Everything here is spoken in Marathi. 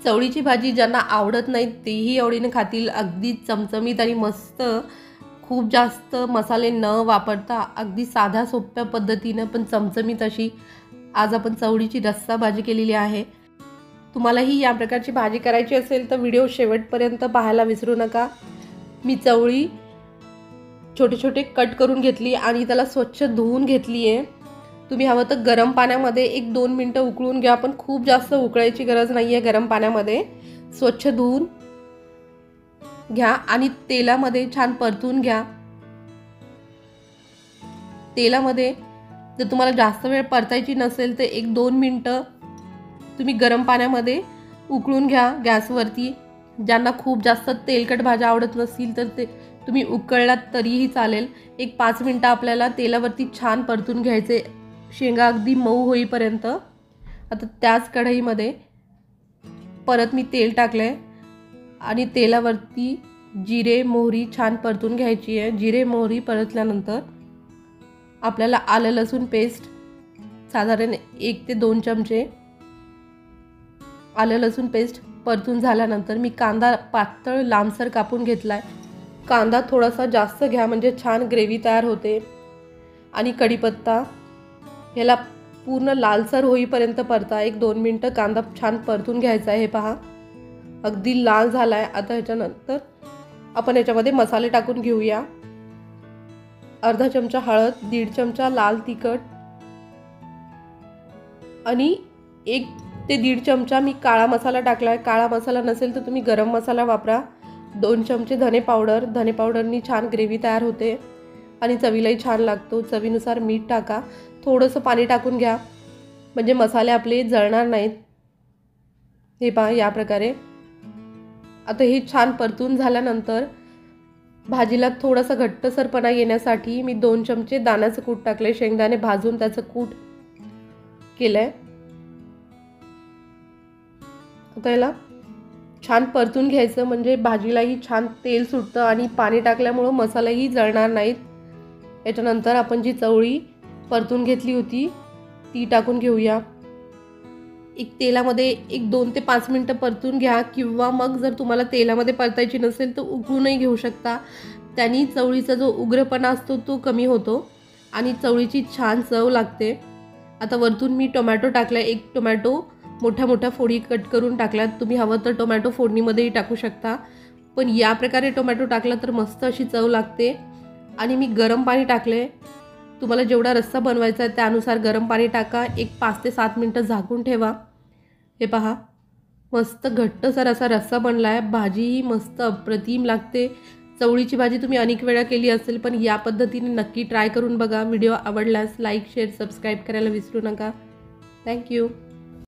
चवळीची भाजी ज्यांना आवडत नाही तेही आवडीने खातील। अगदी चमचमीत आणि मस्त, खूप जास्त मसाले न वापरता अगदी साध्या सोप्या पद्धतीने पण चमचमीत अशी आज आपण चवळीची रस्सा भाजी केलेली आहे। तुम्हालाही या प्रकारची भाजी करायची असेल तर व्हिडिओ शेवटपर्यंत पाहायला विसरू नका। मी चवळी छोटे छोटे कट करून घेतली आणि त्याला स्वच्छ धुवून घेतली आहे। तुम्ही हवं तर गरम पाण्यामध्ये 1-2 मिनिटं उकळून घ्या, पण खूप जास्त उकळायची गरज नाही आहे। गरम पाण्यामध्ये स्वच्छ धुवून घ्या आणि तेलामध्ये छान परतून घ्या। तेलामध्ये जर तुम्हाला जास्त वेळ परतायची नसेल तर 1-2 मिनिटं तुम्ही गरम पाण्यामध्ये उकळून घ्या गॅसवरती। ज्यांना खूप जास्त तेलकट भाज्या आवडत नसतील तर ते तुम्ही उकळलात तरीही चालेल। 1-5 मिनिटं आपल्याला तेलावरती छान परतून घ्यायचे, शेंगा अगदी मऊ होईपर्यंत। आता त्याच कढईमध्ये परत मी तेल टाकलंय आणि तेलावरती जिरे मोहरी छान परतून घ्यायची आहे। जिरे मोहरी परतल्यानंतर आपल्याला आलं लसूण पेस्ट साधारण 1 ते 2 चमचे आलं लसूण पेस्ट परतून झाल्यानंतर मी कांदा पातळ लांबसर कापून घेतलाय। कांदा थोडासा जास्त घ्या म्हणजे छान ग्रेव्ही तयार होते। आणि कढीपत्ता ह्याला पूर्ण लालसर होईपर्यंत परता। 1-2 मिनिटं कांदा छान परतून घ्यायचा आहे। हे पहा अगदी लाल झालाय। आता ह्याच्यानंतर आपण याच्यामध्ये मसाले टाकून घेऊया। अर्धा चमचा हळद, 1.5 चमचा लाल तिखट आणि 1 ते 1.5 चमचा मी काळा मसाला टाकलाय। काळा मसाला नसेल तर तुम्ही गरम मसाला वापरा। 2 चमचे धने पावडर, धने पावडरनी छान ग्रेव्ही तयार होते आणि चवीलाही छान लागतो। चवीनुसार मीठ टाका, थोडंसं पाणी टाकून घ्या म्हणजे मसाले आपले जळणार नाहीत। हे पहा या प्रकारे। आता हे छान परतून झाल्यानंतर भाजीला थोडासा घट्टसरपणा येण्यासाठी मी 2 चमचे दाण्याचं कूट टाकले, शेंगदाणे भाजून त्याचं कूट केलंय। आता याला छान परतून घ्यायचं म्हणजे भाजीलाही छान तेल सुटतं आणि पाणी टाकल्यामुळे मसालाही जळणार नाहीत। याच्यानंतर आपण जी चवळी परतून घेतली होती ती टाकून घेऊया। तेलामध्ये 1-2 ते 5 मिनिटं परतून घ्या किंवा मग जर तुम्हाला तेलामध्ये परतायची नसेल तर उकळूनही घेऊ शकता। त्यांनी चवळीचा जो उग्रपणा असतो तो कमी होतो आणि चवळीची छान चव लागते। आता वरतून मी टोमॅटो टाकलाय, 1 टोमॅटो मोठ्या मोठ्या फोडी कट करून टाकल्यात। तुम्ही हवं तर टोमॅटो फोडणीमध्येही टाकू शकता, पण या प्रकारे टोमॅटो टाकला तर मस्त अशी चव लागते। आणि मी गरम पाणी टाकले, तुम्हाला जेवढा रस्सा बनवायचा आहे त्यानुसार गरम पाणी टाका। 5 ते 7 मिनिटं झाकून ठेवा। हे पहा मस्त घट्टसर असा रस्सा बनलाय। भाजीही मस्त अप्रतिम लागते। चवळीची भाजी तुम्ही अनेक वेळा केली असेल, पण या पद्धतीने नक्की ट्राय करून बघा। व्हिडिओ आवडल्यास लाईक शेअर सबस्क्राईब करायला विसरू नका। थँक्यू।